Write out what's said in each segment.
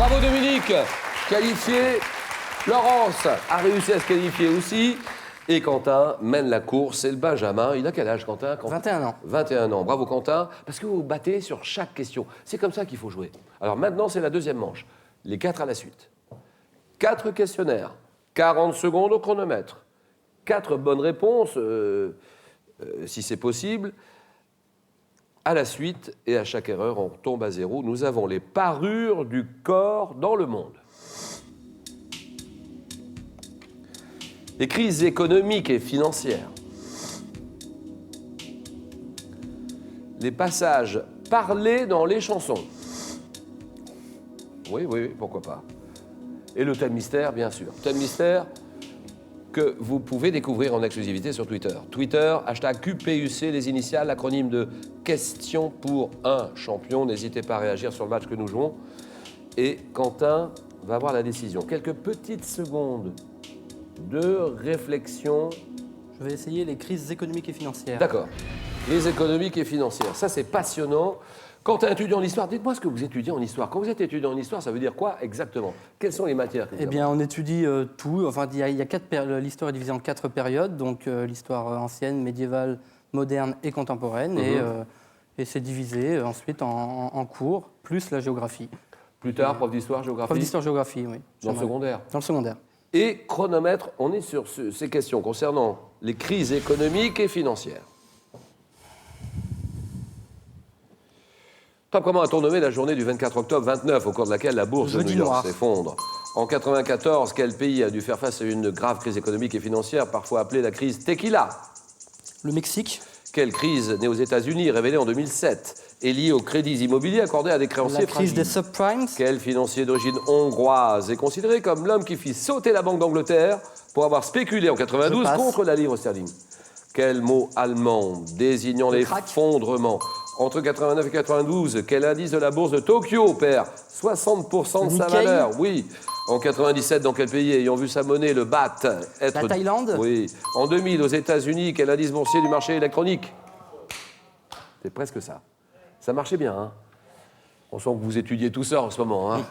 Bravo Dominique, qualifié. Laurence a réussi à se qualifier aussi. Et Quentin mène la course, c'est le Benjamin. Il a quel âge, Quentin? 21 ans. 21 ans. Bravo, Quentin. Parce que vous vous battez sur chaque question. C'est comme ça qu'il faut jouer. Alors maintenant, c'est la deuxième manche. Les 4 à la suite. 4 questionnaires. 40 secondes au chronomètre. 4 bonnes réponses, si c'est possible. À la suite, et à chaque erreur, on tombe à zéro. Nous avons les parures du corps dans le monde. Les crises économiques et financières. Les passages parlés dans les chansons. Oui, pourquoi pas. Et le thème mystère, bien sûr. Thème mystère que vous pouvez découvrir en exclusivité sur Twitter. Twitter, hashtag QPUC, les initiales, l'acronyme de question pour un champion. N'hésitez pas à réagir sur le match que nous jouons. Et Quentin va avoir la décision. Quelques petites secondes de réflexion. Je vais essayer les crises économiques et financières. D'accord. Les économiques et financières. Ça, c'est passionnant. Quand tu es étudiant en histoire, dites-moi ce que vous étudiez en histoire. Quand vous êtes étudiant en histoire, ça veut dire quoi exactement? Quelles sont les matières que vous Eh bien, on étudie tout. Enfin, il y a l'histoire est divisée en 4 périodes. Donc, l'histoire ancienne, médiévale, moderne et contemporaine. Et c'est divisé ensuite en cours, plus la géographie. Plus tard, prof d'histoire, géographie? Prof d'histoire-géographie, oui. Dans le secondaire? Dans le secondaire. Et chronomètre, on est sur ces questions concernant les crises économiques et financières. Top, comment a-t-on nommé la journée du 24 octobre 29, au cours de laquelle la bourse de New York s'effondre? En 1994, quel pays a dû faire face à une grave crise économique et financière, parfois appelée la crise Tequila? Le Mexique. Quelle crise née aux États-Unis, révélée en 2007, est liée aux crédits immobiliers accordés à des créanciers La crise des subprimes. Quel financier d'origine hongroise est considéré comme l'homme qui fit sauter la Banque d'Angleterre pour avoir spéculé en 92 contre la livre sterling? Quel mot allemand désignant l'effondrement? Entre 89 et 92, quel indice de la bourse de Tokyo perd 60% de sa valeur? Oui. En 97, dans quel pays ayant vu sa monnaie, le baht, être... La Thaïlande? Oui. En 2000, aux États-Unis, quel indice boursier du marché électronique? C'est presque ça. Ça marchait bien, hein? On sent que vous étudiez tout ça en ce moment, hein?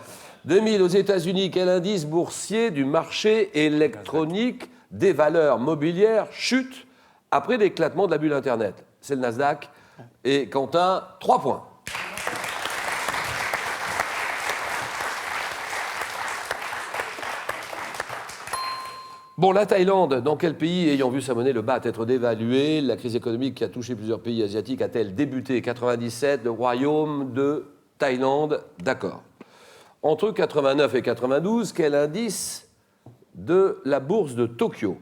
2000, aux États-Unis, quel indice boursier du marché électronique des valeurs mobilières chute après l'éclatement de la bulle Internet? C'est le Nasdaq. Et Quentin, 3 points. Bon, la Thaïlande, dans quel pays, ayant vu sa monnaie, le baht, être dévaluée, la crise économique qui a touché plusieurs pays asiatiques a-t-elle débuté? 97, le royaume de Thaïlande, d'accord. Entre 89 et 92, quel indice de la bourse de Tokyo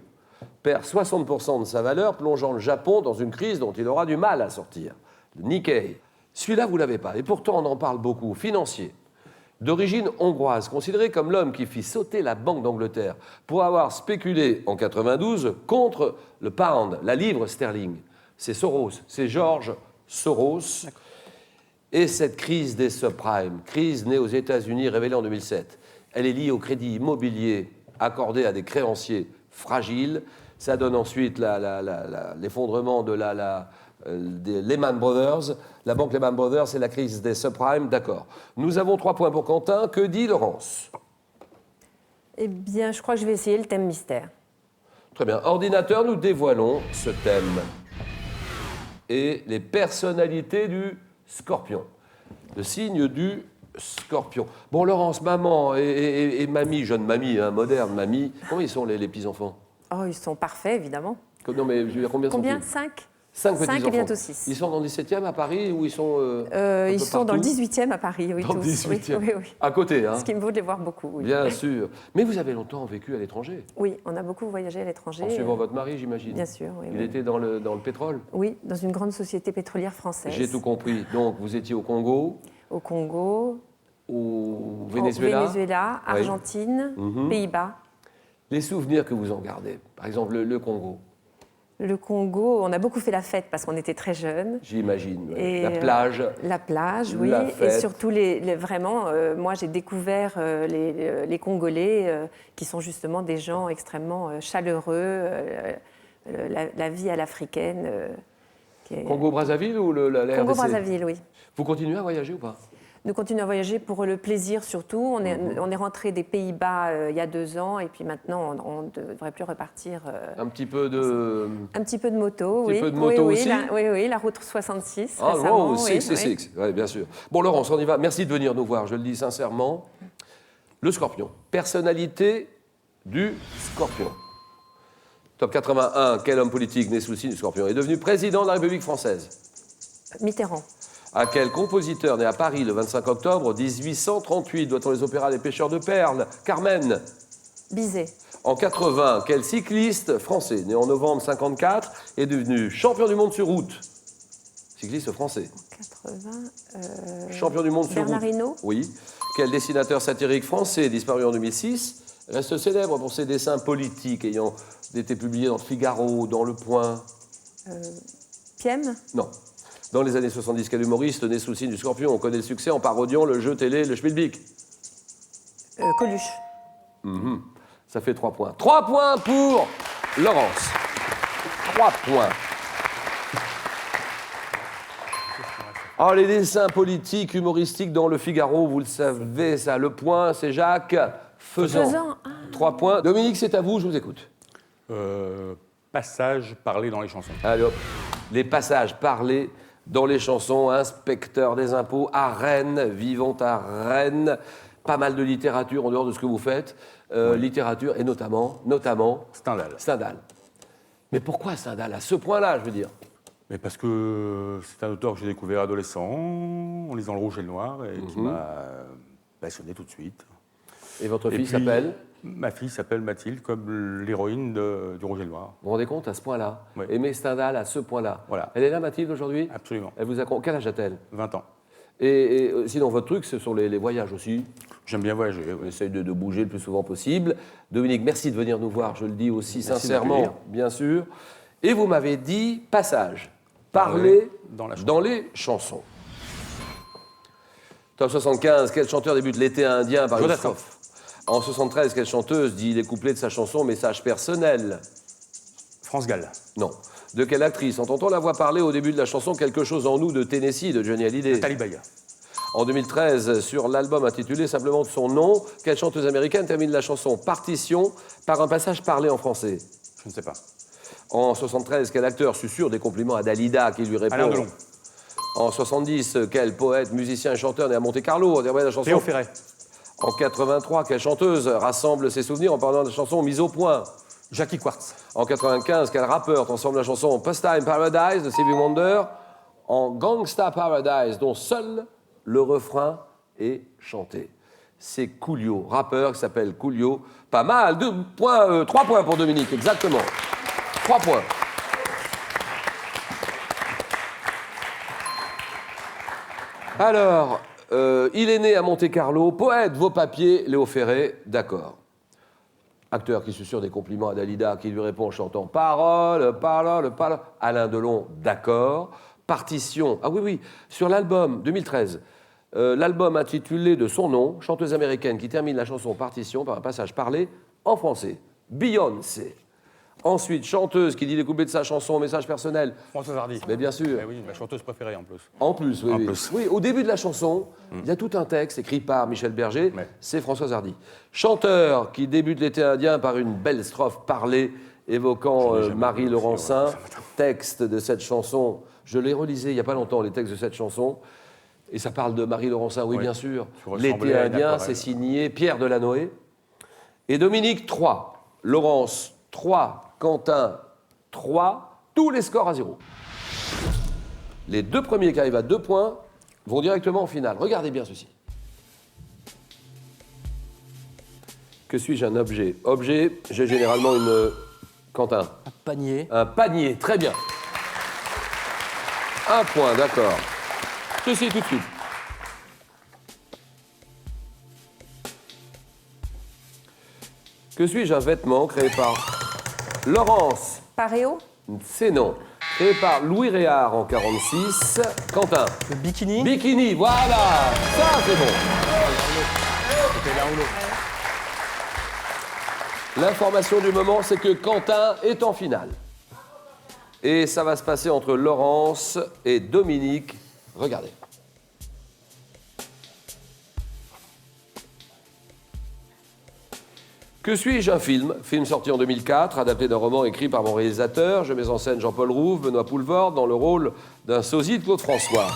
perd 60% de sa valeur, plongeant le Japon dans une crise dont il aura du mal à sortir? Le Nikkei. Celui-là, vous ne l'avez pas. Et pourtant, on en parle beaucoup. Financier. D'origine hongroise, considéré comme l'homme qui fit sauter la Banque d'Angleterre pour avoir spéculé en 92 contre le pound, la livre sterling. C'est Soros, c'est George Soros. Et cette crise des subprimes, crise née aux États-Unis, révélée en 2007, elle est liée au crédit immobilier accordé à des créanciers fragiles. Ça donne ensuite l'effondrement des Lehman Brothers. La banque Lehman Brothers, c'est la crise des subprimes, d'accord. Nous avons 3 points pour Quentin. Que dit Laurence? Eh bien, je crois que je vais essayer le thème mystère. Très bien. Ordinateur, nous dévoilons ce thème. Et les personnalités du Scorpion. Le signe du Scorpion. Bon, Laurence, maman et mamie, jeune mamie, hein, moderne mamie, comment ils sont les petits-enfants? Oh, ils sont parfaits, évidemment. Non, mais je veux dire, combien Combien? sont-ils? 5? 5 petits-enfants. Et bientôt 6. Ils sont dans le 17e à Paris ou ils sont ils sont dans le 18e à Paris, oui, dans le tous. 18e. Oui. À côté, hein? Ce qui me vaut de les voir beaucoup, oui. Bien sûr. Mais vous avez longtemps vécu à l'étranger? Oui, on a beaucoup voyagé à l'étranger. En suivant votre mari, j'imagine? Bien sûr, oui. Il était dans le pétrole? Oui, dans une grande société pétrolière française. J'ai tout compris. Donc, vous étiez au Congo? Au Congo. Au Venezuela? Au Venezuela, Argentine, Pays-Bas. Les souvenirs que vous en gardez, par exemple le Congo? Le Congo, on a beaucoup fait la fête parce qu'on était très jeunes. J'imagine. Et la plage. La plage, oui. La fête. Et surtout, vraiment, moi j'ai découvert les Congolais qui sont justement des gens extrêmement chaleureux, la vie à l'africaine. Congo-Brazzaville ou la RDC? Congo-Brazzaville, oui. Vous continuez à voyager ou pas? Nous continuons à voyager pour le plaisir surtout. On est rentré des Pays-Bas il y a 2 ans et puis maintenant on ne devrait plus repartir. Un petit peu de... Un petit peu de moto, Un oui. petit peu de moto oui, aussi. oui, la route 66 Ah, récemment. wow, six. Oui, bien sûr. Bon, Laurence, on y va. Merci de venir nous voir, je le dis sincèrement. Le Scorpion. Personnalité du Scorpion. Top 81, quel homme politique né sous le signe du Scorpion est devenu président de la République française? Mitterrand. À quel compositeur né à Paris le 25 octobre 1838 doit-on les opéras Les Pêcheurs de Perles? Carmen. Bizet. En 80, quel cycliste français né en novembre 54 est devenu champion du monde sur route? Cycliste français. 80. Champion du monde sur route. Bernard Hinault. Oui. Quel dessinateur satirique français disparu en 2006 reste célèbre pour ses dessins politiques ayant été publiés dans le Figaro, dans Le Point? Piem. Non. Dans les années 70, quel humoriste né sous le signe du Scorpion? On connaît le succès en parodiant le jeu télé Le Schmilblick. Coluche. Ça fait 3 points. 3 points pour Laurence. 3 points. Alors, les dessins politiques, humoristiques dans Le Figaro, vous le savez, ça, Le Point, c'est Jacques Faisan. 3 points. Dominique, c'est à vous, je vous écoute. Passage parlé dans les chansons. Allez hop. Les passages parlés dans les chansons, inspecteur des impôts à Rennes, vivant à Rennes. Pas mal de littérature en dehors de ce que vous faites. Littérature et notamment Stendhal. Stendhal. Mais pourquoi Stendhal à ce point-là, je veux dire? Mais parce que c'est un auteur que j'ai découvert adolescent, en lisant Le Rouge et le Noir, et qui m'a passionné tout de suite. Et votre fille puis, s'appelle? Ma fille s'appelle Mathilde, comme l'héroïne du Rouge et le Noir. Vous vous rendez compte à ce point-là? Oui. Aimer Stendhal à ce point-là. Voilà. Elle est là, Mathilde, aujourd'hui? Absolument. Elle vous a... Quel âge a-t-elle? 20 ans. Et sinon, votre truc, ce sont les voyages aussi. J'aime bien voyager. On Oui. essaye de bouger le plus souvent possible. Dominique, merci de venir nous voir, je le dis aussi Merci sincèrement, d'accueillir. bien sûr. Et vous m'avez dit passage, parler dans la chanson. dans les chansons. Top 75, quel chanteur débute l'été indien par une Jodassin. strophe? En 73, quelle chanteuse dit les couplets de sa chanson Message personnel? France Gall. Non. De quelle actrice entend-on la voix parler au début de la chanson Quelque chose en nous de Tennessee de Johnny Hallyday? Talibaya. En 2013, sur l'album intitulé simplement de son nom, quelle chanteuse américaine termine la chanson Partition par un passage parlé en français? Je ne sais pas. En 73, quel acteur susurre des compliments à Dalida qui lui répond? Alain Delon. En 70, quel poète, musicien et chanteur né à Monte-Carlo interprète la chanson? Théo Ferret. En 83, quelle chanteuse rassemble ses souvenirs en parlant de la chanson Mise au point? Jackie Quartz. En 95, quel rappeur transforme la chanson Pasta in Paradise de Stevie Wonder en Gangsta Paradise, dont seul le refrain est chanté? C'est Coolio, rappeur qui s'appelle Coolio. Pas mal, 3 points pour Dominique, exactement. 3 points. Alors, il est né à Monte-Carlo, poète, vos papiers, Léo Ferré, d'accord. Acteur qui susurre des compliments à Dalida, qui lui répond en chantant parole, parole, parole. Alain Delon, d'accord. Partition, ah oui, sur l'album 2013, l'album intitulé de son nom, chanteuse américaine qui termine la chanson Partition par un passage parlé en français. Beyoncé. Ensuite, chanteuse qui dit les couplets de sa chanson, message personnel. Françoise Hardy. Mais bien sûr. Eh oui, ma chanteuse préférée en plus. En plus, oui. En oui. plus. Oui, au début de la chanson, il y a tout un texte écrit par Michel Berger, Ouais. c'est Françoise Hardy. Chanteur qui débute l'été indien par une belle strophe parlée évoquant Je l'ai jamais Marie vu, Laurencin. ouais. Texte de cette chanson, je l'ai relisé il n'y a pas longtemps, les textes de cette chanson. Et ça parle de Marie Laurencin, oui, Ouais. bien sûr. Tu ressemblais L'été à une indien, aquarelle. c'est signé Pierre Delanoë. Et Dominique, 3. Laurence, 3. Quentin, 3. Tous les scores à 0. Les 2 premiers qui arrivent à 2 points vont directement en finale. Regardez bien ceci. Que suis-je, un objet? Objet, j'ai généralement une... Quentin. Un panier. Un panier, très bien. 1 point, d'accord. Ceci tout de suite. Que suis-je, un vêtement créé par Laurence? Paréo. C'est non. Créé par Louis Réard en 1946. Quentin. Le bikini. Bikini, voilà. Ça, c'est bon. C'était l'un ou l'autre. L'information du moment, c'est que Quentin est en finale. Et ça va se passer entre Laurence et Dominique. Regardez. Que suis-je un film? Film sorti en 2004, adapté d'un roman écrit par mon réalisateur. Je mets en scène Jean-Paul Rouve, Benoît Poulvord, dans le rôle d'un sosie de Claude François.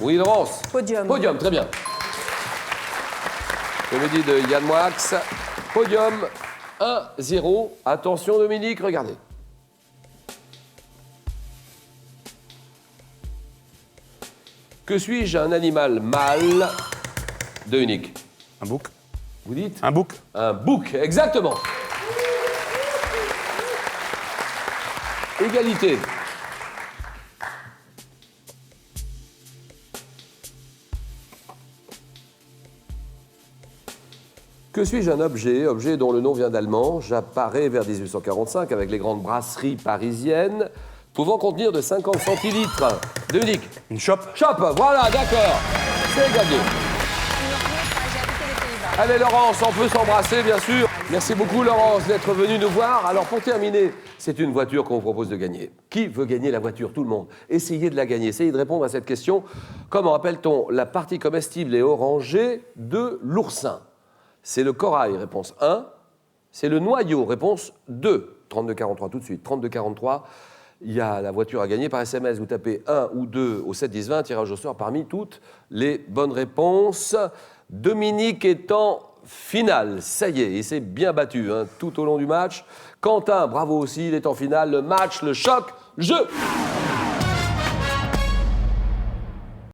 Oui, Laurence? Podium. Podium, très bien. Comédie de Yann Moix. Podium 1-0. Attention Dominique, regardez. Que suis-je un animal mâle de unique? Un bouc. Vous dites? Un bouc. Un bouc, exactement. Égalité. Que suis-je un objet? Objet dont le nom vient d'allemand. J'apparais vers 1845 avec les grandes brasseries parisiennes, pouvant contenir de 50 centilitres. Dominique. Une chope. Chope, voilà, d'accord. C'est gagné. Allez Laurence, on peut s'embrasser bien sûr. Merci beaucoup Laurence d'être venue nous voir. Alors pour terminer, c'est une voiture qu'on vous propose de gagner. Qui veut gagner la voiture? Tout le monde. Essayez de la gagner, essayez de répondre à cette question. Comment appelle-t-on la partie comestible et orangée de l'oursin? C'est le corail, réponse 1. C'est le noyau, réponse 2. 32-43 tout de suite. 32-43. Il y a la voiture à gagner par SMS. Vous tapez 1 ou 2 au 7-10-20, tirage au sort parmi toutes les bonnes réponses. Dominique est en finale. Ça y est, il s'est bien battu tout au long du match. Quentin, bravo aussi, il est en finale. Le match, le choc, le jeu.